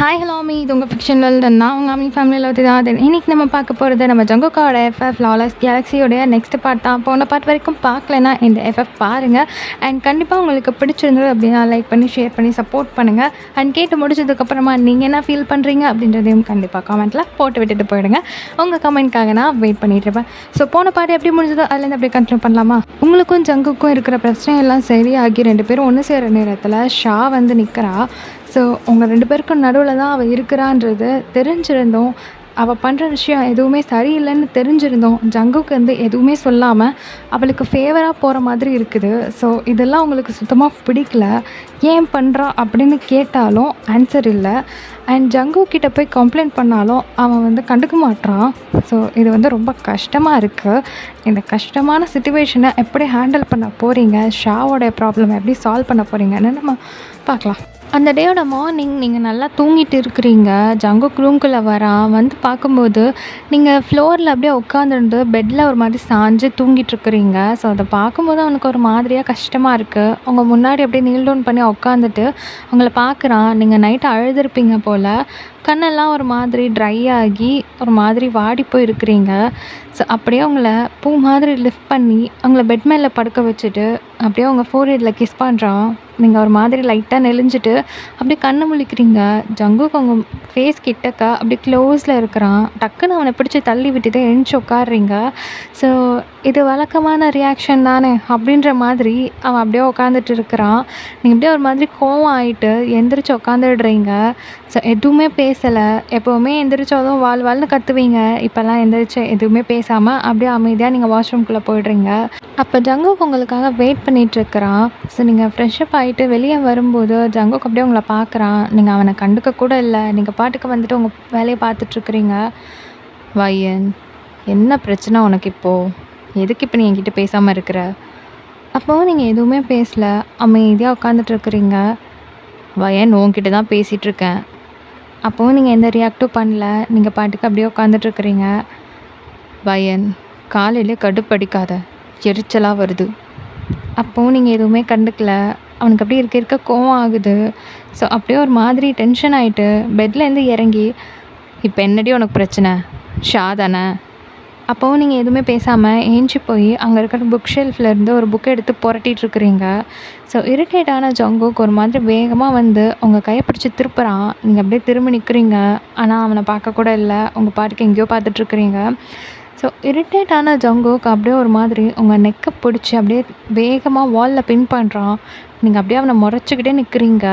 Hi hello me இது உங்கள் fictional நான் உங்கள் அம்மி ஃபேமிலியில் பற்றி தான். இன்றைக்கி நம்ம பார்க்க போகிறது நம்ம ஜங்குக்காவோட எஃப்எஃப் லாலஸ் கேலக்ஸியோடைய நெக்ஸ்ட் பார்ட் தான். போன பார்ட் வரைக்கும் பார்க்கலன்னா இந்த எஃப்எஃப் பாருங்கள். அண்ட் கண்டிப்பாக உங்களுக்கு பிடிச்சிருந்தது அப்படின்னா லைக் பண்ணி ஷேர் பண்ணி சப்போர்ட் பண்ணுங்கள். அண்ட் கேட்டு முடிச்சதுக்கப்புறமா நீங்கள் என்ன ஃபீல் பண்ணுறீங்க அப்படின்றதையும் கண்டிப்பாக கமெண்ட்டில் போட்டு விட்டுட்டு போயிடுங்க. உங்கள் கமெண்ட்காக நான் வெயிட் பண்ணிகிட்டு இருப்பேன். ஸோ போன பார்ட் எப்படி முடிஞ்சதோ அதுலேருந்து அப்படியே கண்டினியூ பண்ணலாமா? உங்களுக்கும் ஜங்குக்கும் இருக்கிற பிரச்சனை எல்லாம் சரியாகி 2 பேரும் ஒன்று சேர நேரத்தில் ஷா வந்து நிற்கிறா. ஸோ உங்கள் 2 பேருக்கும் நடுவில் தான் அவள் இருக்கிறான்றது தெரிஞ்சிருந்தோம். அவள் பண்ணுற விஷயம் எதுவுமே சரியில்லைன்னு தெரிஞ்சிருந்தோம். ஜங்குக்கு வந்து எதுவுமே சொல்லாமல் அவளுக்கு ஃபேவராக போகிற மாதிரி இருக்குது. ஸோ இதெல்லாம் உங்களுக்கு சுத்தமாக பிடிக்கல. ஏன் பண்ணுறா அப்படின்னு கேட்டாலும் ஆன்சர் இல்லை. அண்ட் ஜங்கு கிட்ட போய் கம்ப்ளைண்ட் பண்ணாலும் அவன் வந்து கண்டுக்க மாட்றான். ஸோ இது வந்து ரொம்ப கஷ்டமாக இருக்குது. இந்த கஷ்டமான சிச்சுவேஷனை எப்படி ஹேண்டில் பண்ண போகிறீங்க, ஷாவோடைய ப்ராப்ளம் எப்படி சால்வ் பண்ண போகிறீங்கன்னு நம்ம பார்க்கலாம். அந்த டேயோட மார்னிங் நீங்கள் நல்லா தூங்கிட்டு இருக்கிறீங்க. ஜங்குக் ரூம்குள்ளே வரான். வந்து பார்க்கும்போது நீங்கள் ஃப்ளோரில் அப்படியே உட்காந்துருந்து பெட்டில் ஒரு மாதிரி சாஞ்சு தூங்கிட்டுருக்குறீங்க. ஸோ அதை பார்க்கும்போது அவனுக்கு ஒரு மாதிரியாக கஷ்டமாக இருக்குது. அவங்க முன்னாடி அப்படியே நீல் டவுன் பண்ணி உட்காந்துட்டு அவங்கள பார்க்குறான். நீங்கள் நைட்டு அழுதுருப்பீங்க போல். கண்ணெல்லாம் ஒரு மாதிரி ட்ரை ஆகி ஒரு மாதிரி வாடி போயிருக்கிறீங்க. ஸோ அப்படியே அவங்கள பூ மாதிரி லிஃப்ட் பண்ணி அவங்கள பெட் மேலே படுக்க வச்சுட்டு அப்படியே அவங்க ஃபோர்ஹெட்டில் கிஸ் பண்ணுறான். நீங்கள் ஒரு மாதிரி லைட்டாக நெளிஞ்சிட்டு அப்படியே கண்ணை முழிக்கிறீங்க. ஜங்குக்கு அவங்க ஃபேஸ் கிட்டக்க அப்படியே க்ளோஸில் இருக்கிறான். டக்குன்னு அவனை பிடிச்சி தள்ளி விட்டுட்டு எழுந்துச்சி உட்காடுறீங்க. ஸோ இது வழக்கமான ரியாக்ஷன் தானே அப்படின்ற மாதிரி அவன் அப்படியே உட்காந்துட்டு இருக்கிறான். நீங்கள் அப்படியே ஒரு மாதிரி கோவம் ஆகிட்டு எந்திரிச்சு உட்காந்துடுறீங்க. ஸோ எதுவுமே பேசலை. எப்போவுமே எந்திரிச்சதும் வாழ்னு கத்துவீங்க. இப்போல்லாம் எந்திரிச்சு எதுவுமே பேசாமல் அப்படியே அமைதியாக நீங்கள் வாஷ்ரூம்குள்ளே போய்ட்றீங்க. அப்போ ஜங்குக்கு உங்களுக்காக வெயிட் பண்ணிகிட்ருக்கிறான். ஸோ நீங்கள் ஃப்ரெஷ்அப் ஆகிட்டு வெளியே வரும்போது ஜங்குக்கு அப்படியே உங்களை பார்க்குறான். நீங்கள் அவனை கண்டுக்க கூட இல்லை. நீங்கள் பாட்டுக்கு வந்துட்டு உங்கள் வேலையை பார்த்துட்ருக்குறீங்க. வயன், என்ன பிரச்சனை உனக்கு இப்போது? எதுக்கு இப்போ நீ என்கிட்ட பேசாமல் இருக்கிற? அப்போவும் நீங்கள் எதுவுமே பேசலை. அமைதியாக உட்காந்துட்ருக்குறீங்க. வயன், உன்கிட்ட தான் பேசிகிட்ருக்கேன். அப்போவும் நீங்கள் எந்த ரியாக்டும் பண்ணல. நீங்கள் பாட்டுக்கு அப்படியே உட்காந்துட்ருக்குறீங்க. வயன், காலையிலே கடுப்படிக்காத, எரிச்சலாக வருது. அப்போவும் நீங்கள் எதுவுமே கண்டுக்கல. அவனுக்கு அப்படியே இருக்க கோவம் ஆகுது. ஸோ அப்படியே ஒரு மாதிரி டென்ஷன் ஆகிட்டு பெட்லேருந்து இறங்கி, இப்போ என்னடி உனக்கு பிரச்சனை? ஷா தானே? அப்போவும் நீங்கள் எதுவுமே பேசாமல் ஏஞ்சி போய் அங்கே இருக்கிற புக் ஷெல்ஃப்லேருந்து ஒரு புக்கை எடுத்து புரட்டிகிட்ருக்குறீங்க. ஸோ இரிட்டேட்டான ஜங்குக்கு ஒரு மாதிரி வேகமாக வந்து உங்கள் கையை பிடிச்சி திருப்புறான். நீங்கள் அப்படியே திரும்பி நிற்கிறீங்க. ஆனால் அவனை பார்க்கக்கூட இல்லை. உங்கள் பாட்டுக்கு எங்கேயோ பார்த்துட்ருக்குறீங்க. ஸோ இரிட்டேட்டான ஜங்குக்கு அப்படியே ஒரு மாதிரி உங்கள் நெக்கை பிடிச்சி அப்படியே வேகமாக வாலில் பின் பண்ணுறான். நீங்கள் அப்படியே அவனை முறைச்சிக்கிட்டே நிற்கிறீங்க.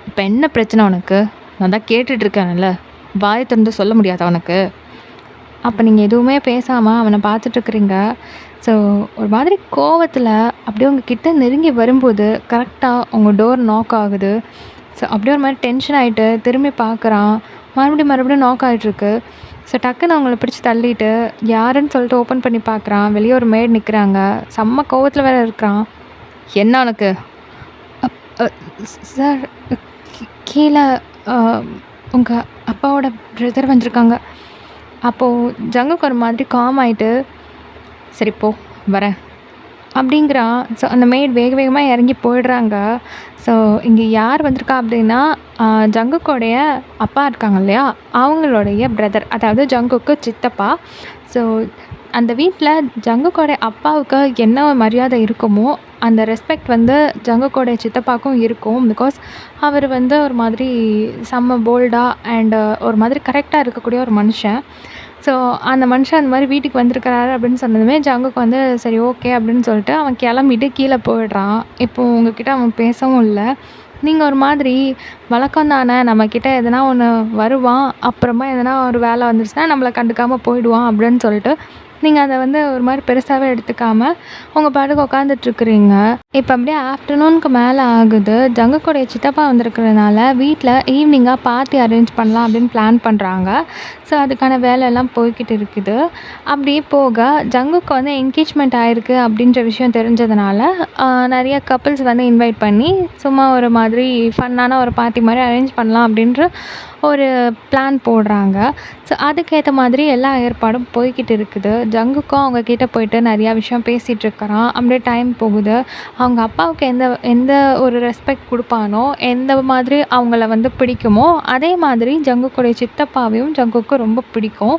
இப்போ என்ன பிரச்சனை உனக்கு? நான் தான் கேட்டுட்ருக்கேன்ல, வாயை திறந்து சொல்ல முடியாதா உனக்கு? அப்போ நீங்கள் எதுவுமே பேசாமல் அவனை பார்த்துட்ருக்குறீங்க. ஸோ ஒரு மாதிரி கோவத்தில் அப்படியே உங்கள் கிட்டே நெருங்கி வரும்போது கரெக்டாக உங்கள் டோர் நாக் ஆகுது. ஸோ அப்படியே ஒரு மாதிரி டென்ஷன் ஆகிட்டு திரும்பி பார்க்குறான். மறுபடியும் நாக் ஆகிட்ருக்கு. ஸோ டக்குன்னு அவங்கள பிடிச்சி தள்ளிட்டு யாருன்னு சொல்லிட்டு ஓப்பன் பண்ணி பார்க்குறான். வெளியே ஒரு மேட் நிற்கிறாங்க. செம்ம கோவத்தில் வேறு இருக்கிறான். என்ன உனக்கு? சார், கீழே உங்கள் அப்பாவோட பிரதர் வந்திருக்காங்க. அப்போது ஜங்குக்கு ஒரு மாதிரி காம் ஆகிட்டு, சரி போ வரேன் அப்படிங்கிறான். ஸோ அந்த மெய்ட் வேகமாக இறங்கி போயிடுறாங்க. ஸோ இங்கே யார் வந்திருக்கா அப்படின்னா ஜங்குக்கோடைய அப்பா இருக்காங்க இல்லையா, அவங்களுடைய பிரதர், அதாவது ஜங்குக்கு சித்தப்பா. ஸோ அந்த வீட்டில் ஜங்குக்கோடைய அப்பாவுக்கு என்ன மரியாதை இருக்குமோ அந்த ரெஸ்பெக்ட் வந்து ஜங்குக்கோடைய சித்தப்பாவுக்கும் இருக்கும். பிகாஸ் அவர் வந்து ஒரு மாதிரி செம்ம போல்டாக அண்டு ஒரு மாதிரி கரெக்டாக இருக்கக்கூடிய ஒரு மனுஷன். ஸோ அந்த மனுஷன் அந்த மாதிரி வீட்டுக்கு வந்திருக்கிறாரு அப்படின்னு சொன்னதுமே ஜங்குக்கு வந்து சரி ஓகே அப்படின்னு சொல்லிட்டு அவன் கிளம்பிட்டு கீழே போயிடுறான். இப்போது உங்ககிட்ட அவன் பேசவும் இல்லை. நீங்கள் ஒரு மாதிரி வழக்கம் தானே, நம்மக்கிட்ட எதனா ஒன்று வருவான், அப்புறமா எதனா ஒரு வேலை வந்துருச்சுன்னா நம்மளை கண்டுக்காமல் போயிடுவான் அப்படின்னு சொல்லிட்டு நீங்கள் அதை வந்து ஒரு மாதிரி பெருசாகவே எடுத்துக்காமல் உங்கள் பாட்டுக்கு உட்காந்துட்ருக்குறீங்க. இப்போ அப்படியே ஆஃப்டர்நூனுக்கு மேலே ஆகுது. ஜங்குக்கோடைய சித்தப்பா வந்திருக்கிறதுனால வீட்டில் ஈவினிங்காக பார்ட்டி அரேஞ்ச் பண்ணலாம் அப்படின்னு பிளான் பண்ணுறாங்க. ஸோ அதுக்கான வேலையெல்லாம் போய்கிட்டு இருக்குது. அப்படியே போக ஜங்குக்கு வந்து என்கேஜ்மெண்ட் ஆகிருக்கு அப்படின்ற விஷயம் தெரிஞ்சதுனால நிறைய கப்புள்ஸ் வந்து இன்வைட் பண்ணி சும்மா ஒரு மாதிரி ஃபன்னான ஒரு பார்ட்டி மாதிரி அரேஞ்ச் பண்ணலாம் அப்படின்ற ஒரு பிளான் போடுறாங்க. ஸோ அதுக்கேற்ற மாதிரி எல்லா ஏற்பாடும் போய்க்கிட்டு இருக்குது. ஜங்குக்கும் அவங்க கிட்ட போயிட்டு நிறையா விஷயம் பேசிகிட்டு இருக்கிறான். அப்படியே டைம் போகுது. அவங்க அப்பாவுக்கு எந்த எந்த ஒரு ரெஸ்பெக்ட் கொடுப்பானோ, எந்த மாதிரி அவங்கள வந்து பிடிக்குமோ, அதே மாதிரி ஜங்குக்குடைய சித்தப்பாவையும் ஜங்குக்கு ரொம்ப பிடிக்கும்.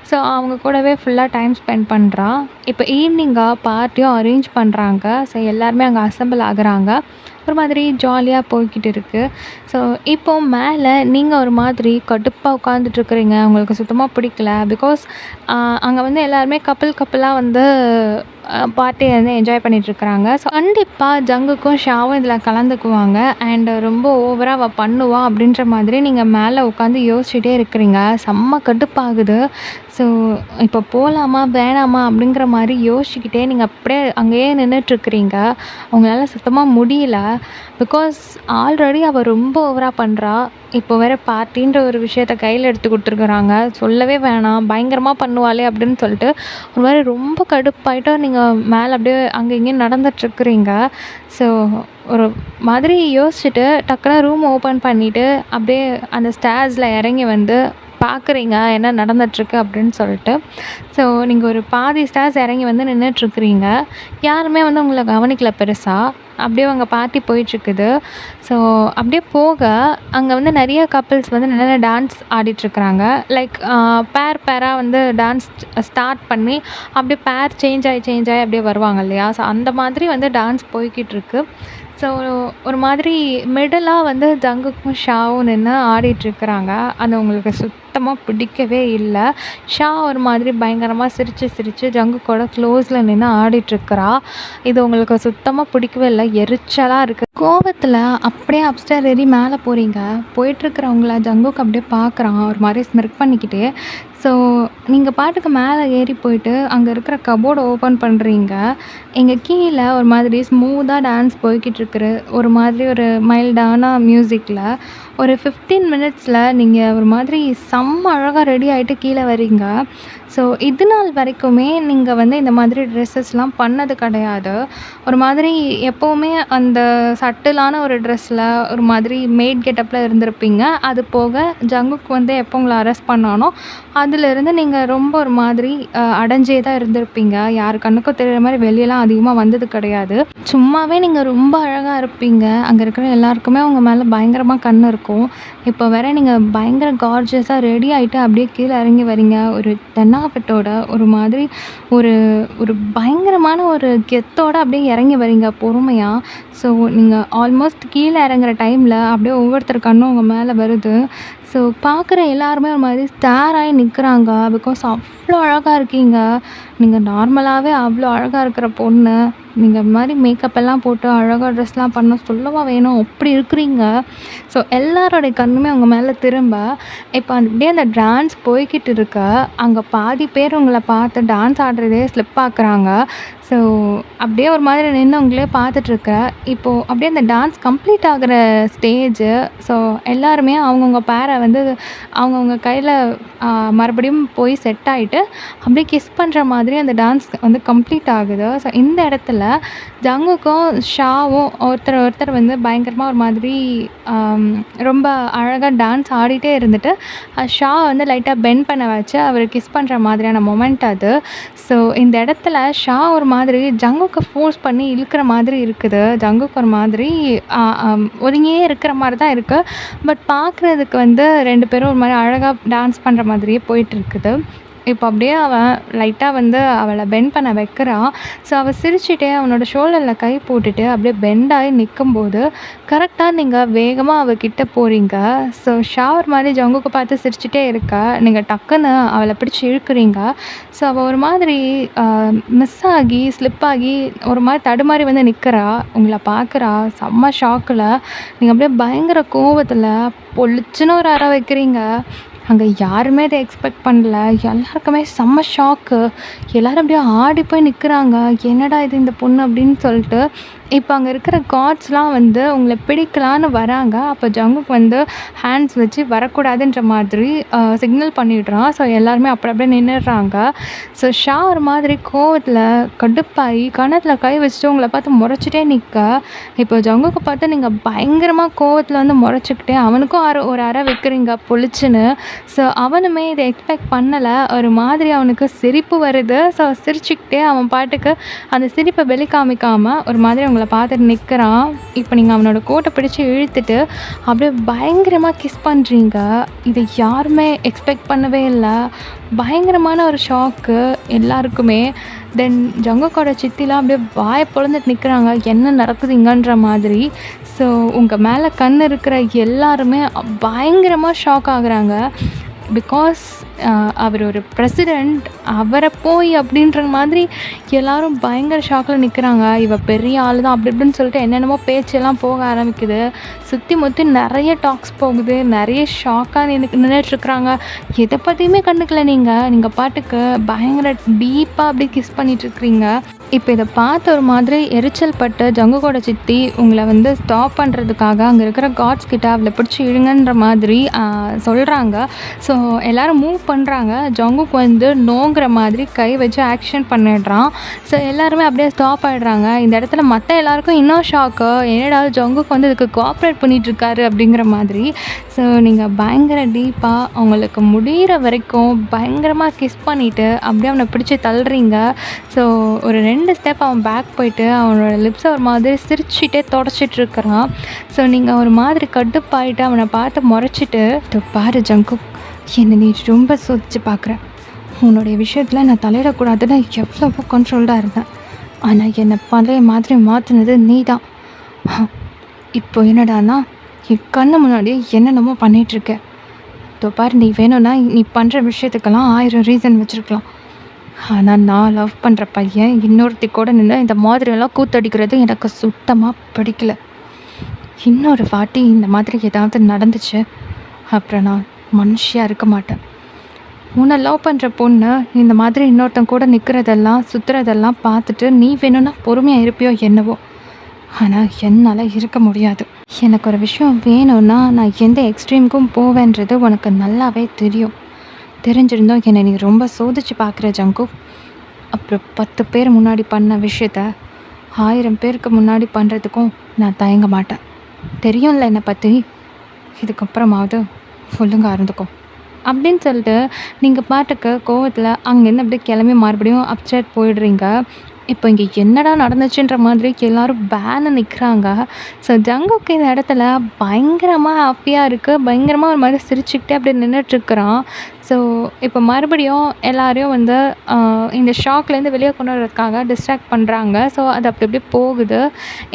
ஸோ அவங்க கூடவே ஃபுல்லாக டைம் ஸ்பெண்ட் பண்ணுறான். இப்போ ஈவினிங்காக பார்ட்டியும் அரேஞ்ச் பண்ணுறாங்க. ஸோ எல்லாருமே அங்கே அசெம்பிள் ஆகுறாங்க. ஒரு மாதிரி ஜாலியாக போய்க்கிட்டு இருக்குது. ஸோ இப்போ மேலே நீங்கள் ஒரு மாதிரி கடுப்பாக உட்காந்துட்ருக்குறீங்க. உங்களுக்கு சுத்தமாக பிடிக்கல. பிகாஸ் அங்கே வந்து எல்லாருமே கப்புளாக வந்து பார்ட்டியை வந்து என்ஜாய் பண்ணிகிட்ருக்குறாங்க. ஸோ கண்டிப்பாக ஜங்குக்கும் ஷாவும் இதில் கலந்துக்குவாங்க. அண்ட் ரொம்ப ஓவராக அவள் பண்ணுவா அப்படின்ற மாதிரி நீங்கள் மேலே உட்காந்து யோசிச்சுட்டே இருக்கிறீங்க. செம்ம கடுப்பாகுது. ஸோ இப்போ போகலாமா வேணாமா அப்படிங்கிற மாதிரி யோசிச்சுக்கிட்டே நீங்கள் அப்படியே அங்கேயே நின்றுட்டுருக்குறீங்க. அவங்களால சுத்தமாக முடியல. பிகாஸ் ஆல்ரெடி அவள் ரொம்ப ஓவராக பண்ணுறா. இப்போ வேறு பார்ட்டின்ற ஒரு விஷயத்த கையில் எடுத்து கொடுத்துருக்குறாங்க. சொல்லவே வேணாம், பயங்கரமாக பண்ணுவாளே அப்படின்னு சொல்லிட்டு ஒரு மாதிரி ரொம்ப கடுப்பாயிட்டு நீங்கள் மேலே அப்படியே அங்கே இங்கேயும் நடந்துட்டுருக்குறீங்க. ஸோ ஒரு மாதிரி யோசிச்சுட்டு டக்குனு ரூம் ஓப்பன் பண்ணிவிட்டு அப்படியே அந்த ஸ்டேர்ஸில் இறங்கி வந்து பார்க்குறீங்க என்ன நடந்துகிட்ருக்கு அப்படின்னு சொல்லிட்டு. ஸோ நீங்கள் ஒரு பாதி ஸ்டேர்ஸ் இறங்கி வந்து நின்றுட்டுருக்குறீங்க. யாருமே வந்து உங்களை கவனிக்கல பெருசாக. அப்படியே அவங்க பார்ட்டி போயிட்டுருக்குது. ஸோ அப்படியே போக அங்கே வந்து நிறைய கப்புள்ஸ் வந்து நல்லா டான்ஸ் ஆடிட்டுருக்குறாங்க. லைக் பேராக வந்து டான்ஸ் ஸ்டார்ட் பண்ணி அப்படியே பேர் சேஞ்ச் ஆகி அப்படியே வருவாங்க இல்லையா? ஸோ அந்த மாதிரி வந்து டான்ஸ் போய்கிட்டுருக்கு. ஸோ ஒரு மாதிரி மிடிலாக வந்து ஜங்குக்கும் ஷாவும் நின்று ஆடிட்டுருக்குறாங்க. அது உங்களுக்கு சுத்தமாக பிடிக்கவே இல்லை. ஷா ஒரு மாதிரி பயங்கரமாக சிரித்து ஜங்குக்கோட க்ளோஸில் நின்று ஆடிட்டுருக்குறா. இது உங்களுக்கு சுத்தமாக பிடிக்கவே இல்லை. எரிச்சலாக இருக்குது. கோவத்தில் அப்படியே அப்ஸ்டேர் ஏறி மேலே போகிறீங்க. போயிட்டுருக்கிறவங்கள ஜங்குக்கு அப்படியே பார்க்குறான் ஒரு மாதிரி ஸ்மிர்க் பண்ணிக்கிட்டே. ஸோ நீங்கள் பாட்டுக்கு மேலே ஏறி போயிட்டு அங்கே இருக்கிற கபோர்டை ஓப்பன் பண்ணுறீங்க. இங்கே கீழே ஒரு மாதிரி ஸ்மூத்தாக டான்ஸ் போய்கிட்டுருக்குற ஒரு மாதிரி ஒரு மைல்டான மியூசிக்கில் ஒரு 15 மினிட்ஸில் நீங்கள் ஒரு மாதிரி செம்ம அழகாக ரெடி ஆகிட்டு கீழே வரீங்க. ஸோ இது நாள் வரைக்குமே நீங்கள் வந்து இந்த மாதிரி ட்ரெஸ்ஸஸ்லாம் பண்ணது கிடையாது. ஒரு மாதிரி எப்போவுமே அந்த சட்டிலான ஒரு ட்ரெஸ்ஸில் ஒரு மாதிரி மெய்ட் கெட்டப்பில் இருந்திருப்பீங்க. அது போக ஜங்குக்கு வந்து எப்போ உங்களை அரெஸ்ட் பண்ணானோ அதிலிருந்து நீங்கள் ரொம்ப ஒரு மாதிரி அடைஞ்சே தான் இருந்திருப்பீங்க. யார் கண்ணுக்கும் தெரிகிற மாதிரி வெளியெல்லாம் அதிகமாக வந்தது கிடையாது. சும்மாவே நீங்கள் ரொம்ப அழகாக இருப்பீங்க. அங்கே இருக்கிற எல்லாருக்குமே உங்கள் மேலே பயங்கரமாக கண் இருக்கும். இப்போ வேற நீங்கள் பயங்கர கார்ஜியஸாக ரெடி ஆகிட்டு அப்படியே கீழே இறங்கி வரீங்க. ஒரு தென்னாவட்டோட ஒரு மாதிரி ஒரு ஒரு பயங்கரமான ஒரு கெத்தோடு அப்படியே இறங்கி வரீங்க பொறுமையாக. ஸோ நீங்கள் ஆல்மோஸ்ட் கீழே இறங்குற டைமில் அப்படியே ஒவ்வொருத்தர் கண்ணும் உங்கள் மேலே வருது. ஸோ பார்க்குற எல்லாருமே ஒரு மாதிரி ஸ்டார் ஆகி நிற்கிறாங்க. பிகாஸ் அவ்வளோ அழகாக இருக்கீங்க. நீங்கள் நார்மலாகவே அவ்வளோ அழகாக இருக்கிற பொண்ணு. நீங்கள் இந்த மாதிரி மேக்கப் எல்லாம் போட்டு அழகாக ட்ரெஸ்லாம் பண்ண சொல்லவா வேணும், அப்படி இருக்கிறீங்க. ஸோ எல்லாரோடைய கண்ணுமே உங்கள் மேலே திரும்ப இப்போ அப்படியே அந்த டான்ஸ் போய்கிட்டு இருக்க அங்கே பாதி பேர் உங்களை பார்த்து டான்ஸ் ஆடுறதே ஸ்லிப் ஆக்குறாங்க. ஸோ அப்படியே ஒரு மாதிரி நின்று உங்களே பார்த்துட்ருக்க இப்போது அப்படியே அந்த டான்ஸ் கம்ப்ளீட் ஆகிற ஸ்டேஜு. ஸோ எல்லாருமே அவங்கவுங்க பேரை வந்து அவங்கவுங்க கையில் மறுபடியும் போய் செட் ஆகிட்டு அப்படியே கிஸ் பண்ணுற மாதிரி அந்த டான்ஸ் வந்து கம்ப்ளீட் ஆகுது. ஸோ இந்த இடத்துல ஜங்குக்கும் ஷாவும் ஒருத்தர் வந்து பயங்கரமாக ஒரு மாதிரி ரொம்ப அழகாக டான்ஸ் ஆடிட்டே இருந்துட்டு ஷா வந்து லைட்டாக பெண்ட் பண்ண வச்சு அவர் கிஸ் பண்ணுற மாதிரியான மொமெண்ட் அது. ஸோ இந்த இடத்துல ஷா ஒரு மாதிரி ஜங்குக்கு ஃபோர்ஸ் பண்ணி இழுக்கிற மாதிரி இருக்குது. ஜங்குக்கு ஒரு மாதிரி ஒதுங்கியே இருக்கிற மாதிரி தான் இருக்குது. பட் பார்க்குறதுக்கு வந்து 2 பேரும் ஒரு மாதிரி அழகாக டான்ஸ் பண்ணுற மாதிரியே போயிட்டுருக்குது. இப்போ அப்படியே அவன் லைட்டாக வந்து அவளை பெண்ட் பண்ண வைக்கிறான். ஸோ அவள் சிரிச்சுட்டே அவனோட ஷோல்டரில் கை போட்டுட்டு அப்படியே பெண்டாகி நிற்கும்போது கரெக்டாக நீங்கள் வேகமாக அவகிட்ட போகிறீங்க. ஸோ ஷாவர் மாதிரி ஜங்குக்கு பார்த்து சிரிச்சுட்டே இருக்க நீங்கள் டக்குன்னு அவளை பிடிச்சி இழுக்கிறீங்க. ஸோ அவள் ஒரு மாதிரி மிஸ் ஆகி ஸ்லிப் ஆகி ஒரு மாதிரி தடுமாறி வந்து நிற்கிறா. உங்களை பார்க்குறா. செம்ம ஷாக்கில் நீங்கள் அப்படியே பயங்கர கோவத்தில் பொழிச்சுன்னு ஒரு அறை வைக்கிறீங்க. அங்கே யாருமே இதை எக்ஸ்பெக்ட் பண்ணல. எல்லாருக்குமே செம்ம ஷாக்கு. எல்லோரும் அப்படியே ஆடி போய் நிற்கிறாங்க. என்னடா இது இந்த பொண்ணு அப்படின்னு சொல்லிட்டு. இப்போ அங்கே இருக்கிற காட்ஸ்லாம் வந்து உங்களை பிடிக்கலான்னு வராங்க. அப்போ ஜங்குக் வந்து ஹேண்ட்ஸ் வச்சு வரக்கூடாதுன்ற மாதிரி சிக்னல் பண்ணிடுறான். ஸோ எல்லாருமே அப்படி அப்படியே நின்னுடுறாங்க. ஸோ ஷா ஒரு மாதிரி கோவத்தில் கடுப்பாகி கன்னத்தில் கை வச்சுட்டு உங்களை பார்த்து முறைச்சிட்டே நிற்க, இப்போ ஜங்குக்கை பார்த்து நீங்கள் பயங்கரமாக கோவத்தில் வந்து முறைச்சிக்கிட்டே அவனுக்கும் ஒரு அறை வைக்கிறீங்க பொழிச்சுன்னு. ஸோ அவனுமே இதை எக்ஸ்பெக்ட் பண்ணலை. ஒரு மாதிரி அவனுக்கு சிரிப்பு வருது. ஸோ சிரிச்சுக்கிட்டே அவன் பாட்டுக்கு அந்த சிரிப்பை வெளிக்காமிக்காமல் ஒரு மாதிரி உங்களை பார்த்துட்டு நிற்கிறான். இப்போ நீங்கள் அவனோட கோட்டை பிடிச்சி இழுத்துட்டு அப்படியே பயங்கரமாக கிஸ் பண்ணுறீங்க. இதை யாருமே எக்ஸ்பெக்ட் பண்ணவே இல்லை. பயங்கரமான ஒரு ஷாக்கு எல்லாருக்குமே. தென் ஜங்குக்கோட சித்திலாம் அப்படியே வாயை பொளந்துட்டு நிற்கிறாங்க, என்ன நடக்குதுங்கன்ற மாதிரி. ஸோ உங்கள் மேலே கண் இருக்கிற எல்லாருமே பயங்கரமாக ஷாக் ஆகுறாங்க. பிகாஸ் அவர் ஒரு பிரசிடெண்ட், அவரை போய் அப்படின்ற மாதிரி எல்லோரும் பயங்கர ஷாக்கில் நிற்கிறாங்க. இவ பெரிய ஆள் தான் அப்படி இப்படின்னு சொல்லிட்டு என்னென்னமோ பேச்செல்லாம் போக ஆரம்பிக்குது. சுற்றி முற்றி நிறைய டாக்ஸ் போகுது. நிறைய ஷாக்காக நின்றுட்டுருக்குறாங்க. எதை பற்றியுமே கண்டுக்கல. நீங்கள் பாட்டுக்கு பயங்கர டீப்பாக அப்படி கிஸ் பண்ணிகிட்ருக்குறீங்க. இப்போ இதை பார்த்து ஒரு மாதிரி எரிச்சல் பட்டு ஜங்குக்கோட சித்தி உங்களை வந்து ஸ்டாப் பண்ணுறதுக்காக அங்கே இருக்கிற காட்ஸ் கிட்ட அவளை பிடிச்சி இழுங்கன்ற மாதிரி சொல்கிறாங்க. ஸோ எல்லோரும் மூவ் பண்ணுறாங்க. ஜங்குக் வந்து நோங்கிற மாதிரி கை வச்சு ஆக்ஷன் பண்ணிடுறான். ஸோ எல்லாருமே அப்படியே ஸ்டாப் ஆகிடுறாங்க. இந்த இடத்துல மற்ற எல்லாருக்கும் இன்னும் ஷாக்கு, என்னடா ஜங்குக் வந்து இதுக்கு கோஆப்ரேட் பண்ணிகிட்ருக்காரு அப்படிங்கிற மாதிரி. ஸோ நீங்கள் பயங்கர டீப்பாக அவங்களுக்கு முடிகிற வரைக்கும் பயங்கரமாக கிஸ் பண்ணிவிட்டு அப்படியே அவனை பிடிச்சி தள்ளுறீங்க. ஸோ ஒரு 2 ஸ்டெப் அவன் பேக் போயிட்டு அவனோட லிப்ஸை ஒரு மாதிரி சிரிச்சிட்டே தொடச்சிட்ருக்கிறான். ஸோ நீங்கள் ஒரு மாதிரி கடுப்பாயிட்டு அவனை பார்த்து முறைச்சிட்டு, பாரு ஜங்குக், என்னை நீ ரொம்ப சோதிச்சு பார்க்குற. உன்னுடைய விஷயத்தில் நான் தலையிடக்கூடாதுன்னு எவ்வளவோ கண்ட்ரோல்டாக இருந்தேன். ஆனால் என்னை பழைய மாதிரி மாற்றினது நீ தான். இப்போ என்னடானா என் கண்ணு முன்னாடியே என்னென்னமோ பண்ணிகிட்ருக்க. பாரு, நீ வேணும்னா நீ பண்ணுற விஷயத்துக்கெல்லாம் 1000 ரீசன் வச்சுருக்கலாம். ஆனால் நான் லவ் பண்ணுற பையன் இன்னொருத்தி கூட நின்று இந்த மாதிரியெல்லாம் கூத்தடிக்கிறது எனக்கு சுத்தமாக பிடிக்கல. இன்னொரு வாட்டி இந்த மாதிரி ஏதாவது நடந்துச்சு அப்புறம் நான் மனுஷியாக இருக்க மாட்டேன். உன்னை லவ் பண்ணுற பொண்ணு இந்த மாதிரி இன்னொருத்தன் கூட நிற்கிறதெல்லாம் சுற்றுறதெல்லாம் பார்த்துட்டு நீ வேணும்னா பொறுமையாக இருப்பியோ என்னவோ, ஆனால் என்னால் இருக்க முடியாது. எனக்கு ஒரு விஷயம் வேணும்னா நான் எந்த எக்ஸ்ட்ரீமுக்கும் போவேன்றது உனக்கு நல்லாவே தெரியும். தெரிஞ்சிருந்தோம் என்னை நீ ரொம்ப சோதிச்சு பார்க்குற ஜங்குக். அப்புறம் 10 பேர் முன்னாடி பண்ண விஷயத்த 1000 பேருக்கு முன்னாடி பண்ணுறதுக்கும் நான் தயங்க மாட்டேன். தெரியும்ல என்னை பற்றி, இதுக்கப்புறமாவது ஒழுங்காக இருந்துக்கும் அப்படின்னு சொல்லிட்டு நீங்கள் பாட்டுக்கு கோவத்தில் அங்கேருந்து அப்படியே கிளம்பி மறுபடியும் அப்செட் போயிடுறீங்க. இப்போ இங்கே என்னடா நடந்துச்சுன்ற மாதிரி எல்லோரும் பேனு நிற்கிறாங்க. ஸோ ஜங்குக்கு இந்த இடத்துல பயங்கரமாக ஹாப்பியாக இருக்குது. பயங்கரமாக ஒரு மாதிரி சிரிச்சுக்கிட்டே அப்படியே நின்றுட்டுருக்குறான். ஸோ இப்போ மறுபடியும் எல்லாரையும் வந்து இந்த ஷாக்லேருந்து வெளியே கொண்டு வரதுக்காக டிஸ்ட்ராக்ட் பண்ணுறாங்க. ஸோ அது அப்படி அப்படியே போகுது.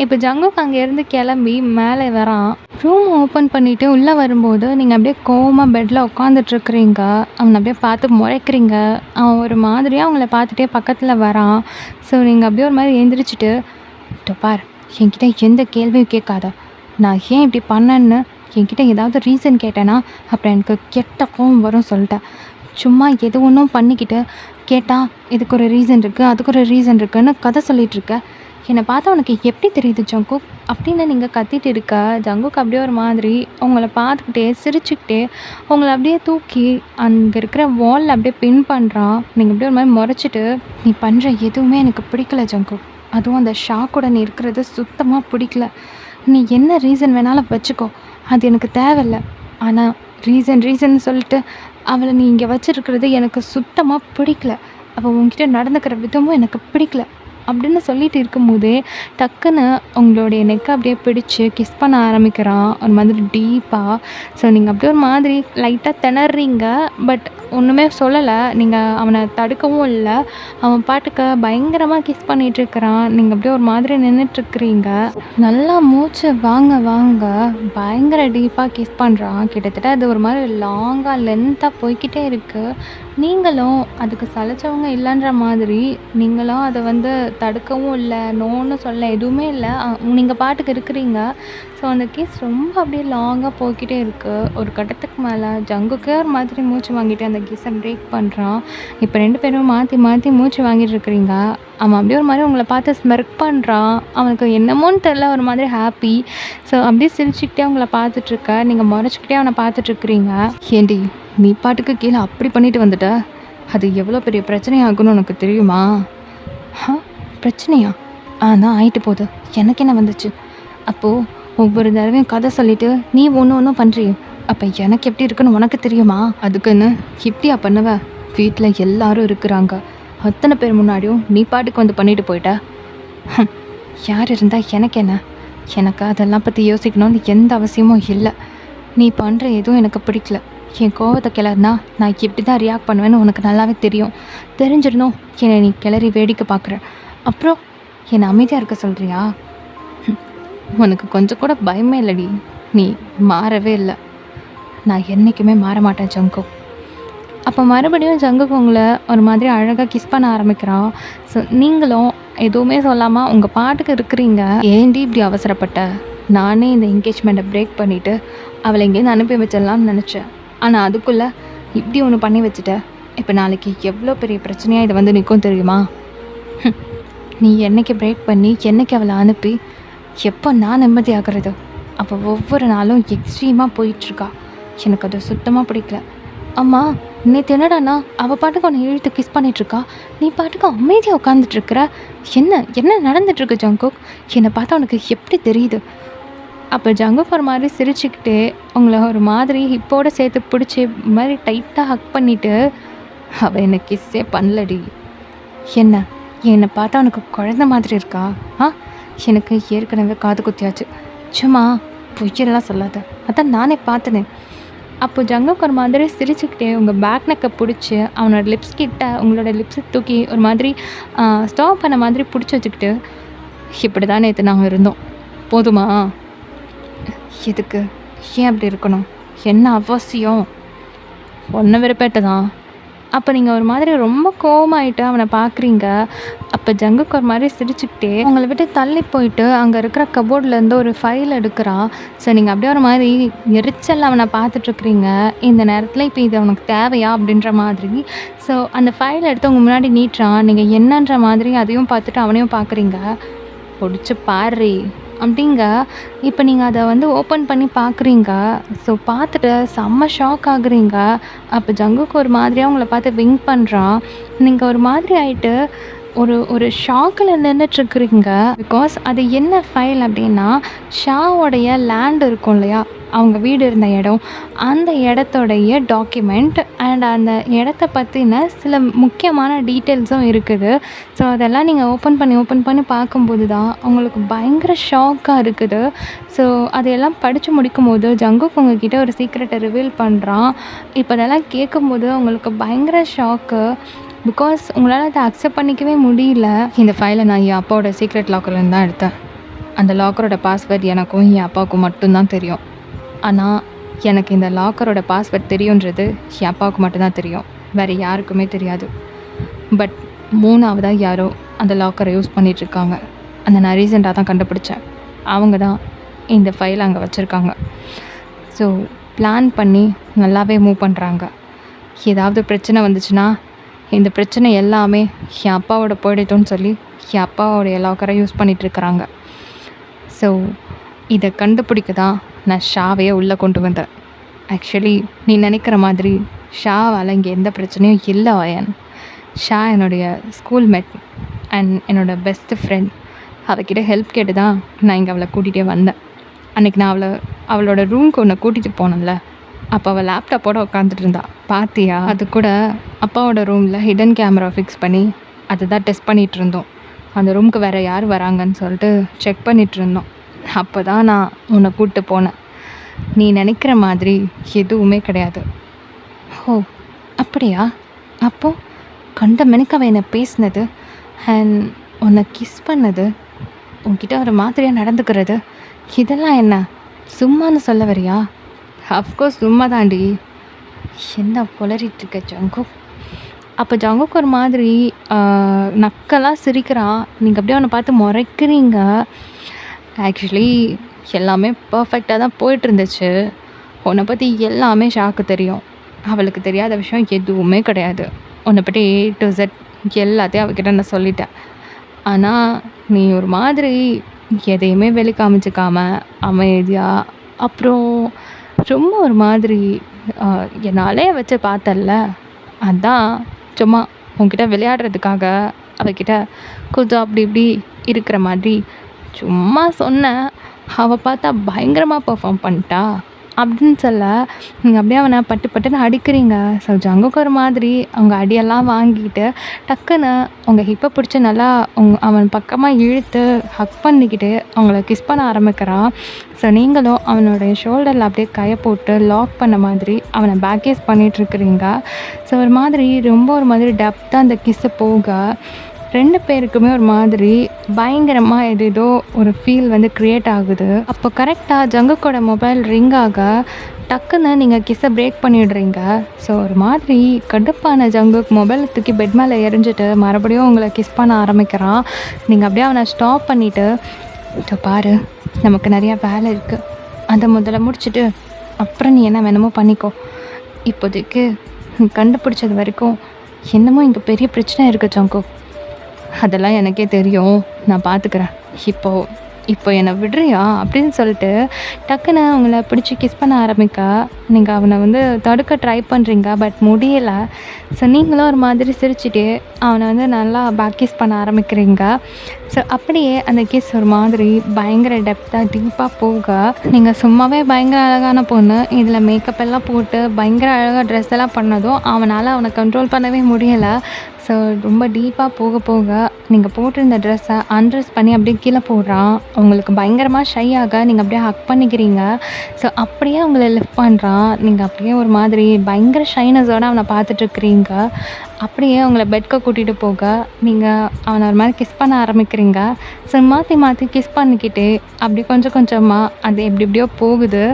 இப்போ ஜங்குக் அங்கேருந்து கிளம்பி மேலே வரான். ரூம் ஓப்பன் பண்ணிவிட்டு உள்ளே வரும்போது நீங்கள் அப்படியே கோவமாக பெட்டில் உட்காந்துட்ருக்குறீங்க. அவனை அப்படியே பார்த்து முறைக்கிறீங்க. அவன் ஒரு மாதிரியாக அவங்கள பார்த்துட்டே பக்கத்தில் வரான். ஸோ நீங்கள் அப்படியே ஒரு மாதிரி எழுந்திரிச்சிட்டு, பார், என்கிட்ட எந்த கேள்வியும் கேட்காத. நான் ஏன் இப்படி பண்ணேன்னு என்கிட்ட ஏதாவது ரீசன் கேட்டேன்னா அப்புறம் எனக்கு கெட்ட கோவம் வரும் சொல்லிட்டேன். சும்மா எது ஒன்றும் பண்ணிக்கிட்டு கேட்டால் இதுக்கு ஒரு ரீசன் இருக்குது, அதுக்கு ஒரு ரீசன் இருக்குதுன்னு கதை சொல்லிகிட்ருக்க. என்னை பார்த்தா உனக்கு எப்படி தெரியுது ஜங்குக் அப்படின்னு நீங்கள் கத்திட்டு இருக்க. ஜங்குக் அப்படியே ஒரு மாதிரி உங்களை பார்த்துக்கிட்டே சிரிச்சுக்கிட்டே உங்களை அப்படியே தூக்கி அங்கே இருக்கிற வாலில் அப்படியே பின் பண்ணுறான். நீங்கள் அப்படியே ஒரு மாதிரி முறைச்சிட்டு, நீ பண்ணுற எதுவுமே எனக்கு பிடிக்கல ஜங்குக். அதுவும் அந்த ஷாக்கோட நீ இருக்கிறது சுத்தமாக பிடிக்கல. நீ என்ன ரீசன் வேணாலும் வச்சுக்கோ, அது எனக்கு தேவையில்லை. ஆனால் ரீசன் சொல்லிட்டு அவளை நீ இங்கே வச்சுருக்கிறது எனக்கு சுத்தமாக பிடிக்கல. அவள் உங்ககிட்ட நடந்துக்கிற விதமும் எனக்கு பிடிக்கல அப்படின்னு சொல்லிட்டு இருக்கும்போதே டக்குன்னு உங்களுடைய நெக்கை அப்படியே பிடிச்சி கிஸ் பண்ண ஆரம்பிக்கிறான் ஒரு மாதிரி டீப்பாக. ஸோ நீங்கள் அப்படியே ஒரு மாதிரி லைட்டாக திணறீங்க. பட் ஒன்றுமே சொல்லலை. நீங்கள் அவனை தடுக்கவும் இல்லை. அவன் பாட்டுக்கு பயங்கரமாக கிஸ் பண்ணிகிட்ருக்கிறான். நீங்கள் அப்படியே ஒரு மாதிரி நின்றுட்டுருக்குறீங்க. நல்லா மூச்சு வாங்க பயங்கர டீப்பாக கிஸ் பண்ணுறான். கிட்டத்தட்ட அது ஒரு மாதிரி லாங்காக லென்த்தாக போய்கிட்டே இருக்குது. நீங்களும் அதுக்கு சளைச்சவங்க இல்லைன்ற மாதிரி நீங்களும் அதை வந்து தடுக்கவும் இல்லை, நோன்னு சொல்ல எதுவுமே இல்லை. நீங்கள் பாட்டுக்கு இருக்கிறீங்க. ஸோ அந்த கிஸ் ரொம்ப அப்படியே லாங்காக போய்கிட்டே இருக்குது. ஒரு கட்டத்துக்கு மேலே ஜங்குக்கே ஒரு மாதிரி மூச்சு வாங்கிட்டு அந்த கிஸ்ஸை பிரேக் பண்ணுறான். இப்போ 2 பேரும் மாற்றி மாற்றி மூச்சு வாங்கிட்டு இருக்கிறீங்க. அவன் அப்படியே ஒரு மாதிரி உங்களை பார்த்து ஸ்மெர்க் பண்ணுறான். அவனுக்கு என்னமோன்னு தெரில, ஒரு மாதிரி ஹாப்பி. ஸோ அப்படியே சிரிச்சுக்கிட்டே அவங்கள பார்த்துட்ருக்க. நீங்கள் முறைச்சிக்கிட்டே அவனை பார்த்துட்ருக்குறீங்க. ஏண்டி நீ பாட்டுக்கு கீழே அப்படி பண்ணிட்டு வந்துட்ட? அது எவ்வளோ பெரிய பிரச்சனையாகுன்னு உனக்கு தெரியுமா? பிரச்சனையா? தான் ஆயிட்டு போகுது. எனக்கு என்ன வந்துச்சு? அப்போது ஒவ்வொரு தடவையும் கதை சொல்லிவிட்டு நீ ஒன்று ஒன்றும் பண்ணுறியே, அப்போ எனக்கு எப்படி இருக்குன்னு உனக்கு தெரியுமா? அதுக்குன்னு இப்படியா பண்ணுவ? வீட்டில் எல்லாரும் இருக்கிறாங்க, அத்தனை பேர் முன்னாடியும் நீ பாட்டுக்கு வந்து பண்ணிட்டு போயிட்ட. யார் இருந்தால் எனக்கு என்ன? எனக்கு அதெல்லாம் பற்றி யோசிக்கணும்னு எந்த அவசியமும் இல்லை. நீ பண்ணுற எதுவும் எனக்கு பிடிக்கல. என் கோவத்தை கிளறினா நான் இப்படி தான் ரியாக்ட் பண்ணுவேன்னு உனக்கு நல்லாவே தெரியும். தெரிஞ்சிடணும் என்னை நீ கிளறி வேடிக்கை பார்க்குற. அப்புறம் என்னை அமைதியாக இருக்க சொல்கிறியா? உனக்கு கொஞ்சம் கூட பயமே இல்லடி. நீ மாறவே இல்லை. நான் என்றைக்குமே மாற மாட்டேன் ஜங்கு. அப்போ மறுபடியும் ஜங்குக்கு உங்களை ஒரு மாதிரி அழகாக கிஸ் பண்ண ஆரம்பிக்கிறான். ஸோ நீங்களும் எதுவுமே சொல்லாமல் உங்கள் பாட்டுக்கு இருக்கிறீங்க. ஏண்டி இப்படி அவசரப்பட்ட? நானே இந்த என்கேஜ்மெண்ட்டை பிரேக் பண்ணிவிட்டு அவளை எங்கேருந்து அனுப்பி வச்சிடலாம்னு நினச்சேன். ஆனால் அதுக்குள்ளே இப்படி ஒன்று பண்ணி வச்சுட்ட. இப்போ நாளைக்கு எவ்வளோ பெரிய பிரச்சனையாக இதை வந்து நிற்கும் தெரியுமா? நீ என்னைக்கு பிரேக் பண்ணி என்னைக்கு அவளை அனுப்பி எப்போ நான் நிம்மதி ஆகிறது? அப்போ ஒவ்வொரு நாளும் எக்ஸ்ட்ரீமாக போயிட்டுருக்கா. எனக்கு அது சுத்தமாக பிடிக்கல. அம்மா நேற்று என்னடாண்ணா அவள் பாட்டுக்கு உன்னை இழுத்து கிஸ் பண்ணிகிட்ருக்கா, நீ பாட்டுக்கு அமைதியாக உட்காந்துட்ருக்குற. என்ன நடந்துட்டுருக்கு ஜங்குக்? என்னை பார்த்தா உனக்கு எப்படி தெரியுது? அப்போ ஜங்குக் ஒரு மாதிரி சிரிச்சுக்கிட்டே உங்களை ஒரு மாதிரி ஹிப்போடு சேர்த்து பிடிச்சி மாதிரி டைட்டாக ஹக் பண்ணிவிட்டு, அவள் என்னை கிஸ்ஸே பண்ணலடி. என்னை பார்த்தா உனக்கு குழந்த மாதிரி இருக்கா? எனக்கு ஏற்கனவே காது குத்தியாச்சு. சும்மா பொய்யெல்லாம் சொல்லாத, அதான் நானே பார்த்தனே. அப்போ ஜங்குக் ஒரு மாதிரி சிரிச்சுக்கிட்டே உங்கள் பேக் நெக்கை பிடிச்சி அவனோட லிப்ஸ் கிட்ட உங்களோட லிப்ஸை தூக்கி ஒரு மாதிரி ஸ்டாப் பண்ண மாதிரி பிடிச்சி வச்சுக்கிட்டு, இப்படி தான் நேற்று நாங்கள் இருந்தோம், போதுமா? எதுக்கு? ஏன் அப்படி இருக்கணும்? என்ன அவசியம்? ஒன்றை விருப்பட்ட தான். அப்போ நீங்கள் ஒரு மாதிரி ரொம்ப கோவமாயிட்டு அவனை பார்க்குறீங்க. அப்போ ஜங்குக் ஒரு மாதிரி சிரிச்சுக்கிட்டே உங்களை விட்டு தள்ளி போயிட்டு அங்கே இருக்கிற கபோர்ட்லேருந்து ஒரு ஃபைல் எடுக்கிறான். ஸோ நீங்கள் அப்படியே ஒரு மாதிரி எரிச்சல் அவனை பார்த்துட்ருக்குறீங்க. இந்த நேரத்தில் இப்போ இது அவனுக்கு தேவையா அப்படின்ற மாதிரி. ஸோ அந்த ஃபைலை எடுத்து உங்கள் முன்னாடி நீட்டுறான். நீங்கள் என்னன்ற மாதிரி அதையும் பார்த்துட்டு அவனையும் பார்க்குறீங்க. பிடிச்சி பாரு அப்படிங்க. இப்போ நீங்கள் அதை வந்து ஓப்பன் பண்ணி பார்க்குறீங்க. ஸோ பார்த்துட்டு செம்ம ஷாக் ஆகுறீங்க. அப்போ ஜங்குக்கு ஒரு மாதிரியாக உங்களை பார்த்து விங்க் பண்ணுறான். நீங்கள் ஒரு மாதிரி ஆகிட்டு ஒரு ஷாக்கில் நின்றுட்டுருக்குறீங்க. பிகாஸ் அது என்ன ஃபைல் அப்படின்னா, ஷாவோடைய லேண்ட் இருக்கும் இல்லையா, அவங்க வீடு இருந்த இடம், அந்த இடத்தோடைய டாக்குமெண்ட் அண்ட் அந்த இடத்த பற்றின சில முக்கியமான டீட்டெயில்ஸும் இருக்குது. ஸோ அதெல்லாம் நீங்கள் ஓப்பன் பண்ணி பார்க்கும்போது தான் உங்களுக்கு பயங்கர ஷாக்காக இருக்குது. ஸோ அதையெல்லாம் படித்து முடிக்கும்போது ஜங்குக் உங்ககிட்ட ஒரு சீக்ரெட்டை ரிவீல் பண்ணுறான். இப்போ அதெல்லாம் கேட்கும்போது உங்களுக்கு பயங்கர ஷாக்கு. பிகாஸ் உங்களால் அதை அக்செப்ட் பண்ணிக்கவே முடியல. இந்த ஃபைலை நான் என் அப்பாவோட சீக்ரெட் லாக்கர்லேருந்து தான் எடுத்தேன். அந்த லாக்கரோட பாஸ்வேர்ட் எனக்கும் என் அப்பாவுக்கும் மட்டும்தான் தெரியும். ஆனால் எனக்கு இந்த லாக்கரோட பாஸ்வேர்ட் தெரியுன்றது என் அப்பாவுக்கு மட்டும்தான் தெரியும், வேறு யாருக்குமே தெரியாது. பட் 3ஆவதாக யாரோ அந்த லாக்கரை யூஸ் பண்ணிகிட்ருக்காங்க. அந்த நான் ரீசெண்டாக தான் கண்டுபிடிச்சேன். அவங்க தான் இந்த ஃபைலை அங்கே வச்சுருக்காங்க. ஸோ பிளான் பண்ணி நல்லாவே மூவ் பண்ணுறாங்க. ஏதாவது பிரச்சனை வந்துச்சுன்னா இந்த பிரச்சனை எல்லாமே என் அப்பாவோட போயிடுத்தோன்னு சொல்லி என் அப்பாவோடைய லாக்கரை யூஸ் பண்ணிகிட்ருக்குறாங்க. ஸோ இதை கண்டுபிடிக்க தான் நான் ஷாவையே உள்ளே கொண்டு வந்தேன். ஆக்சுவலி நீ நினைக்கிற மாதிரி ஷாவால் இங்கே எந்த பிரச்சனையும் இல்லை வயன். ஷா என்னுடைய ஸ்கூல்மேட் அண்ட் என்னோடய பெஸ்ட்டு ஃப்ரெண்ட். அவகிட்ட ஹெல்ப் கேட்டு தான் நான் இங்கே அவளை கூட்டிகிட்டே வந்தேன். அன்றைக்கி நான் அவளோட ரூமுக்கு ஒன்று கூட்டிகிட்டு போனேன்ல, அப்போ அவள் லேப்டாப்போடு உட்காந்துட்டு இருந்தா, பார்த்தியா? அது கூட அப்பாவோட ரூமில் ஹிடன் கேமரா ஃபிக்ஸ் பண்ணி அதை தான் டெஸ்ட் பண்ணிகிட்டு இருந்தோம். அந்த ரூமுக்கு வேறு யார் வராங்கன்னு சொல்லிட்டு செக் பண்ணிகிட்டு இருந்தோம். அப்போ தான் நான் உன்னை கூப்பிட்டு போனேன். நீ நினைக்கிற மாதிரி எதுவுமே கிடையாது. ஓ அப்படியா? அப்போது கண்ட மெனக்கு அவன் என்னை பேசினது அண்ட் உன்னை கிஸ் பண்ணது, உன்கிட்ட ஒரு மாதிரியாக நடந்துக்கிறது, இதெல்லாம் என்ன சும்மான்னு சொல்ல வரியா? அஃப்கோர்ஸ் சும்மா தாண்டி. என்ன புலரிட்டுருக்க ஜங்குக்? அப்போ ஜங்குக் ஒரு மாதிரி நக்கலாக சிரிக்கிறான். நீங்கள் அப்படியே அவனை பார்த்து முறைக்கிறீங்க. ஆக்சுவலி எல்லாமே பர்ஃபெக்டாக தான் போயிட்டுருந்துச்சு. உன்னை பற்றி எல்லாமே ஷாக்கு தெரியும். அவளுக்கு தெரியாத விஷயம் எதுவுமே கிடையாது. உன்னை பற்றி ஏ டு இசட் எல்லாத்தையும் அவகிட்ட நான் சொல்லிட்டேன். ஆனால் நீ ஒரு மாதிரி எதையுமே வெளி காமிச்சிக்காம அமைதியாக, அப்புறம் ரொம்ப ஒரு மாதிரி என்னாலே வச்சு பார்த்தல்ல, அதான் சும்மா உன்கிட்ட விளையாடுறதுக்காக அவகிட்ட கொஞ்சம் அப்படி இப்படி இருக்கிற மாதிரி சும்மா சொன்னேன். அவள் பார்த்தா பயங்கரமாக பெர்ஃபார்ம் பண்ணிட்டா அப்படின்னு சொல்ல, நீங்கள் அப்படியே அவனை பட்டு பட்டுன்னு அடிக்கிறீங்க. ஸோ ஜங்குக்கு ஒரு மாதிரி அவங்க அடியெல்லாம் வாங்கிட்டு டக்குன்னு உங்கள் ஹிப்பை பிடிச்சி நல்லா அவன் பக்கமாக இழுத்து ஹக் பண்ணிக்கிட்டு அவங்கள கிஸ் பண்ண ஆரம்பிக்கிறான். ஸோ நீங்களும் அவனுடைய ஷோல்டரில் அப்படியே கையை போட்டு லாக் பண்ண மாதிரி அவனை பேக்கேஸ் பண்ணிகிட்ருக்குறீங்க. ஸோ ஒரு மாதிரி ரொம்ப ஒரு மாதிரி டெப்த்தாக அந்த கிஸ்ஸு போக 2 பேருக்குமே ஒரு மாதிரி பயங்கரமாக ஏதேதோ ஒரு ஃபீல் வந்து க்ரியேட் ஆகுது. அப்போ கரெக்டாக ஜங்குக்கோட மொபைல் ரிங் ஆக டக்குன்னு நீங்கள் கிஸ்ஸை பிரேக் பண்ணிடுறீங்க. ஸோ ஒரு மாதிரி கடுப்பான ஜங்குக்கு மொபைலை தூக்கி பெட் மேலே எறிஞ்சிட்டு மறுபடியும் உங்களை கிஸ் பண்ண ஆரம்பிக்கிறான். நீங்கள் அப்படியே அவனை ஸ்டாப் பண்ணிவிட்டு, இதோ பாரு, நமக்கு நிறையா வேலை இருக்குது, அதை முதல்ல முடிச்சுட்டு அப்புறம் நீ என்ன வேணுமோ பண்ணிக்கோ. இப்போதைக்கு நீ கண்டுபிடிச்சது வரைக்கும் என்னமோ இங்கே பெரிய பிரச்சனை இருக்குது ஜங்கு. அதெல்லாம் எனக்கே தெரியும், நான் பார்த்துக்கிறேன். இப்போ என்னை விடுறியா அப்படின்னு சொல்லிட்டு டக்குன்னு அவங்கள பிடிச்சி கிஸ் பண்ண ஆரம்பிக்க, நீங்கள் அவனை வந்து தடுக்க ட்ரை பண்ணுறீங்க, பட் முடியலை. ஸோ நீங்களும் ஒரு மாதிரி சிரிச்சுட்டே அவனை வந்து நல்லா பேக் கிஸ் பண்ண ஆரம்பிக்கிறீங்க. ஸோ அப்படியே அந்த கிஸ் ஒரு மாதிரி பயங்கர டெப்த்தாக டீப்பாக போக, நீங்கள் சும்மாவே பயங்கர அழகான பொண்ணு, இதில் மேக்கப் எல்லாம் போட்டு பயங்கர அழகாக ட்ரெஸ் எல்லாம் பண்ணதும் அவனை கண்ட்ரோல் பண்ணவே முடியலை. ஸோ ரொம்ப டீப்பாக போக போக நீங்கள் போட்டிருந்த ட்ரெஸ்ஸை அன்ட்ரெஸ் பண்ணி அப்படியே கீழே போடுறான். உங்களுக்கு பயங்கரமாக ஷை ஆக நீங்கள் அப்படியே ஹக் பண்ணிக்கிறீங்க. ஸோ அப்படியே அவங்கள லிஃப்ட் பண்ணுறான். நீங்கள் அப்படியே ஒரு மாதிரி பயங்கர ஷைனஸோடு அவனை பார்த்துட்ருக்குறீங்க. அப்படியே அவங்கள பெட்க்கு கூட்டிகிட்டு போக நீங்கள் அவனை ஒரு மாதிரி கிஸ் பண்ண ஆரம்பிக்கிறீங்க. ஸோ மாற்றி மாற்றி கிஸ் பண்ணிக்கிட்டு அப்படியே கொஞ்சம் கொஞ்சமாக அது எப்படியோ போகுது.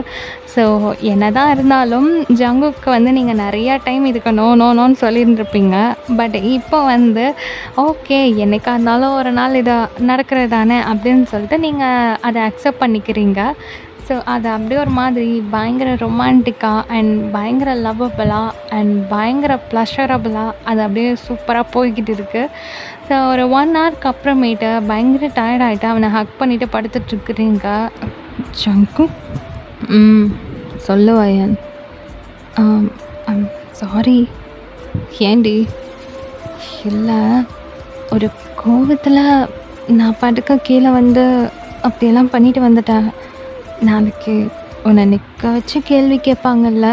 ஸோ என்ன தான் இருந்தாலும் ஜங்குக்கு வந்து நீங்கள் நிறையா டைம் இதுக்கு நோன்னு சொல்லியிருந்துருப்பீங்க. பட் இப்போ வந்து ஓகே, என்னைக்கா இருந்தாலும் ஒரு நாள் இதை நடக்கிறது தானே அப்படின்னு சொல்லிட்டு நீங்கள் அதை அக்செப்ட் பண்ணிக்கிறீங்க. ஸோ அது அப்படியே ஒரு மாதிரி பயங்கர ரொமான்டிக்காக அண்ட் பயங்கர லவ்வபுளாக அண்ட் பயங்கர ப்ளஷரபுளாக அது அப்படியே சூப்பராக போய்கிட்டு இருக்குது. ஸோ ஒரு 1 ஹவருக்கு அப்புறமேட்டு பயங்கர டயர்ட் ஆகிட்டு அவனை ஹக் பண்ணிவிட்டு படுத்துட்ருக்குறீங்க. ஜங்கு சொல்லு அயன். I'm sorry. ஏண்டி? இல்லை, ஒரு கோவத்தில் நான் பாட்டுக்கு கீழே வந்து அப்படியெல்லாம் பண்ணிட்டு வந்துட்டேன். நாளைக்கு உன்னை நிற்க வச்சு கேள்வி கேட்பாங்கல்ல,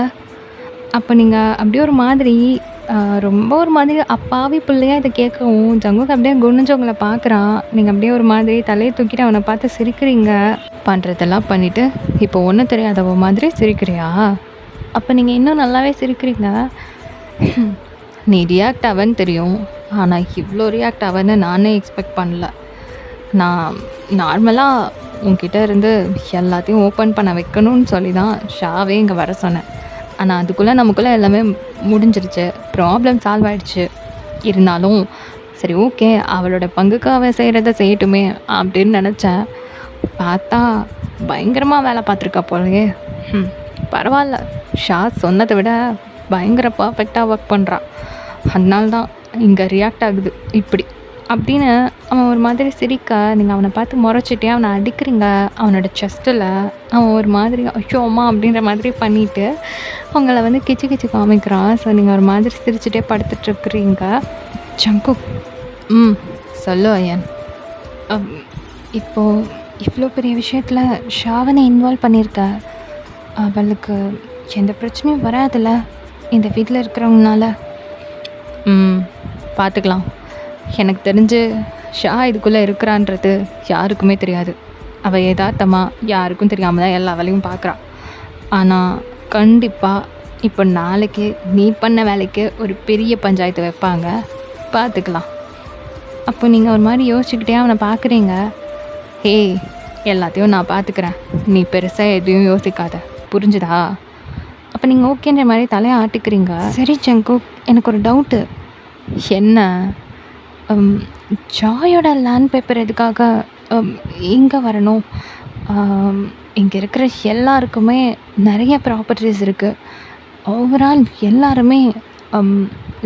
அப்போ நீங்கள் அப்படியே ஒரு மாதிரி ரொம்ப ஒரு மாதிரி அப்பாவி பிள்ளையாக இதை கேட்கவும் ஜங்குக்கு அப்படியே குனிஞ்சவங்களை பார்க்குறான். நீங்கள் அப்படியே ஒரு மாதிரி தலையை தூக்கிட்டு அவனை பார்த்து சிரிக்கிறீங்க. பண்ணுறதெல்லாம் பண்ணிவிட்டு இப்போ ஒன்றும் தெரியாதவ மாதிரி சிரிக்கிறியா? அப்போ நீங்கள் இன்னும் நல்லாவே சிரிக்கிறீங்க. நீ ரியாக்ட் ஆவன்னு தெரியும், ஆனால் இவ்வளோ ரியாக்ட் ஆவன்னு நானே எக்ஸ்பெக்ட் பண்ணல. நான் நார்மலாக உன்கிட்ட இருந்து எல்லாத்தையும் ஓப்பன் பண்ண வைக்கணும்னு சொல்லி தான் ஷாவே இங்கே வர சொன்னேன். ஆனால் அதுக்குள்ளே நமக்குள்ளே எல்லாமே முடிஞ்சிருச்சு, ப்ராப்ளம் சால்வ் ஆகிடுச்சு. இருந்தாலும் சரி ஓகே, அவளோட பங்குக்கு அவள் செய்கிறத செய்யட்டுமே அப்படின்னு நினச்சேன். பார்த்தா பயங்கரமாக வேலை பார்த்துருக்கா போலயே. பரவாயில்ல, ஷா சொன்னதை விட பயங்கர பர்ஃபெக்டாக ஒர்க் பண்ணுறான். அதனால தான் இங்கே ரியாக்ட் ஆகுது இப்படி அப்படின்னு அவன் ஒரு மாதிரி சிரிக்க, நீங்கள் அவனை பார்த்து முறைச்சிட்டே அவனை அடிக்கிறீங்க அவனோட செஸ்ட்டில். அவன் ஒரு மாதிரி ஐயோ அம்மா அப்படின்ற மாதிரி பண்ணிவிட்டு அவங்கள வந்து கிச்சு கிச்சு காமிக்கிறான். ஸோ நீங்கள் ஒரு மாதிரி சிரிச்சுட்டே படுத்துட்ருக்குறீங்க. ஜங்கு சொல்லு அயன். இப்போது இவ்வளோ பெரிய விஷயத்தில் ஷாவனை இன்வால்வ் பண்ணியிருக்க, அவளுக்கு எந்த பிரச்சனையும் வராதில்ல இந்த வீட்டில் இருக்கிறவங்கனால? பார்த்துக்கலாம். எனக்கு தெரிஞ்சு ஷா இதுக்குள்ளே இருக்கிறான்றது யாருக்குமே தெரியாது. அவள் யதார்த்தமாக யாருக்கும் தெரியாமல் தான் எல்லா வேலையும் பார்க்குறான். ஆனால் கண்டிப்பாக இப்போ நாளைக்கு நீ பண்ண வேலைக்கு ஒரு பெரிய பஞ்சாயத்து வைப்பாங்க, பார்த்துக்கலாம். அப்போ நீங்கள் ஒரு மாதிரி யோசிச்சுக்கிட்டே அவனை பார்க்குறீங்க. எல்லாத்தையும் நான் பார்த்துக்கிறேன், நீ பெருசாக எதையும் யோசிக்காத, புரிஞ்சுதா? அப்போ நீங்கள் ஓகேன்ற மாதிரி தலையை ஆட்டிக்கிறீங்க. சரி ஜங்கு, எனக்கு ஒரு டவுட்டு. என்ன? ஜாயோட லேண்ட் பேப்பர் எதுக்காக இங்கே வரணும்? இங்கே இருக்கிற எல்லாருக்குமே நிறைய ப்ராப்பர்ட்டிஸ் இருக்குது. ஓவரால் எல்லாருமே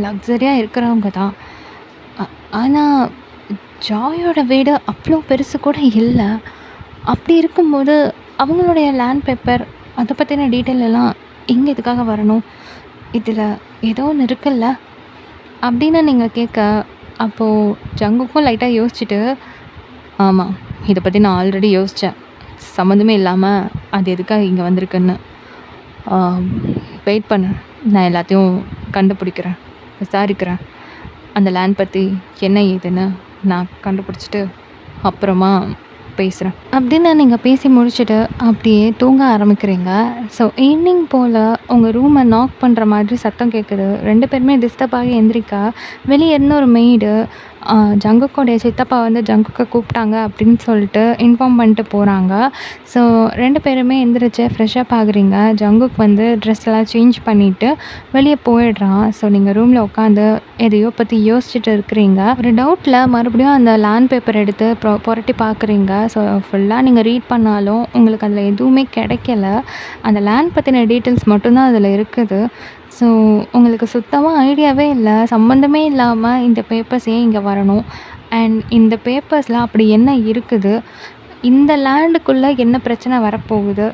லக்ஸரியாக இருக்கிறவங்க தான். அ ஆனா ஜாயோட வீடு அவ்வளோ பெருசு கூட இல்ல. அப்படி இருக்கும்போது அவங்களுடைய லேண்ட் பேப்பர் அத பத்தின டீட்டெயில் எல்லாம் எங்க இதுக்காக வரணும்? இதில ஏதோ ஒண்ணு இருக்குல்ல? அப்படின்னு நீங்க கேட்க, அப்போ ஜங்குக்கும் லைட்டா யோசிச்சுட்டு, ஆமா, இத பத்தி நான் ஆல்ரெடி யோசிச்சேன். சம்மந்தமே இல்லாம அது எதுக்காக இங்க வந்திருக்குன்னு. ஆம், வெயிட் பண்ணு. நான் எல்லாத்தையும் கண்டுபிடிக்கிறேன். விசாரிக்கிறேன். அந்த லேண்ட் பத்தி என்ன ஏதுன்னு நான் கண்டுபிடிச்சிட்டு அப்புறமா பேசுறேன். அப்படின்னு நீங்க பேசி முடிச்சுட்டு அப்படியே தூங்க ஆரம்பிக்கிறீங்க. ஸோ ஈவினிங் போல உங்க ரூம நாக் பண்ற மாதிரி சத்தம் கேட்குது. 2 பேருமே டிஸ்டர்ப் ஆகி எந்திரிக்க, வெளிய இருந்து ஒரு மெய்டு ஜங்குக்கோடைய சித்தப்பா வந்து ஜங்குக்க கூப்பிட்டாங்க அப்படின்னு சொல்லிட்டு இன்ஃபார்ம் பண்ணிட்டு போறாங்க. ஸோ 2 பேருமே எந்திரிச்சு ஃப்ரெஷ் அப் ஆகுறீங்க. ஜங்குக் வந்து ட்ரெஸ் எல்லாம் சேஞ்ச் பண்ணிட்டு வெளிய போயிடுறான். ஸோ நீங்க ரூம்ல உட்காந்து எதையோ பத்தி யோசிச்சுட்டு இருக்கிறீங்க. ஒரு டவுட்ல மறுபடியும் அந்த லேண்ட் பேப்பர் எடுத்து புரட்டி பார்க்குறீங்க. ஸோ ஃபுல்லா நீங்க ரீட் பண்ணாலும் உங்களுக்கு அதில எதுவுமே கிடைக்கல. அந்த லேண்ட் பத்தின டீட்டெயில்ஸ் மட்டும் தான் அதில இருக்குது. ஸோ உங்களுக்கு சுத்தமா ஐடியாவே இல்ல. சம்மந்தமே இல்லாம இந்த பேப்பர்ஸ் ஏன் இங்க வரணும்? அண்ட் இந்த பேப்பர்ஸ்ல அப்படி என்ன இருக்குது? இந்த லேண்டுக்குள்ள என்ன பிரச்சனை வரப்போகுது?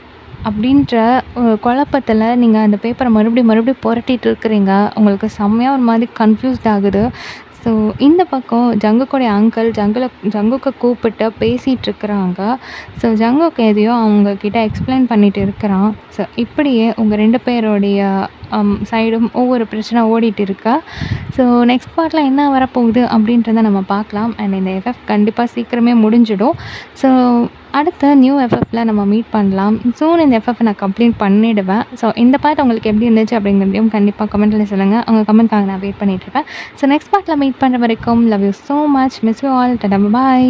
அப்படின்ற ஒரு குழப்பத்தில நீங்க அந்த பேப்பர மறுபடியும் புரட்டிட்டு இருக்கிறீங்க. உங்களுக்கு செம்மையா ஒரு மாதிரி கன்ஃப்யூஸ்ட் ஆகுது. ஸோ இந்த பக்கம் ஜங்குக்கோடைய அங்கிள் ஜங்குக்க கூப்பிட்டு பேசிட்டு இருக்கிறாங்க. ஸோ ஜங்குக் எதையோ அவங்க கிட்ட எக்ஸ்பிளைன் பண்ணிட்டு இருக்கிறான். ஸோ இப்படியே உங்க 2 பேருடைய சைடும் ஒவ்வொரு பிரச்சனை ஓடிட்டு இருக்கா. ஸோ நெக்ஸ்ட் பார்ட்ல என்ன வரப்போகுது அப்படின்றத நம்ம பார்க்கலாம். அண்ட் இந்த எஃப்எஃப் கண்டிப்பா சீக்கிரமே முடிஞ்சிடும். ஸோ அடுத்த நியூ எஃப்எஃப்ல நம்ம மீட் பண்ணலாம். சூன் இந்த எஃப்எஃப் நான் கம்ப்ளீட் பண்ணிடுவேன். ஸோ இந்த பார்ட் உங்களுக்கு எப்படி இருந்துச்சு அப்படிங்கிறதையும் கண்டிப்பாக கமெண்ட்ல சொல்லுங்கள். உங்க கமெண்ட்காக நான் வெயிட் பண்ணிட்டு இருப்பேன். ஸோ நெக்ஸ்ட் பார்ட்ல மீட் பண்ணுற வரைக்கும் love you so much. Miss you all. Tata bye.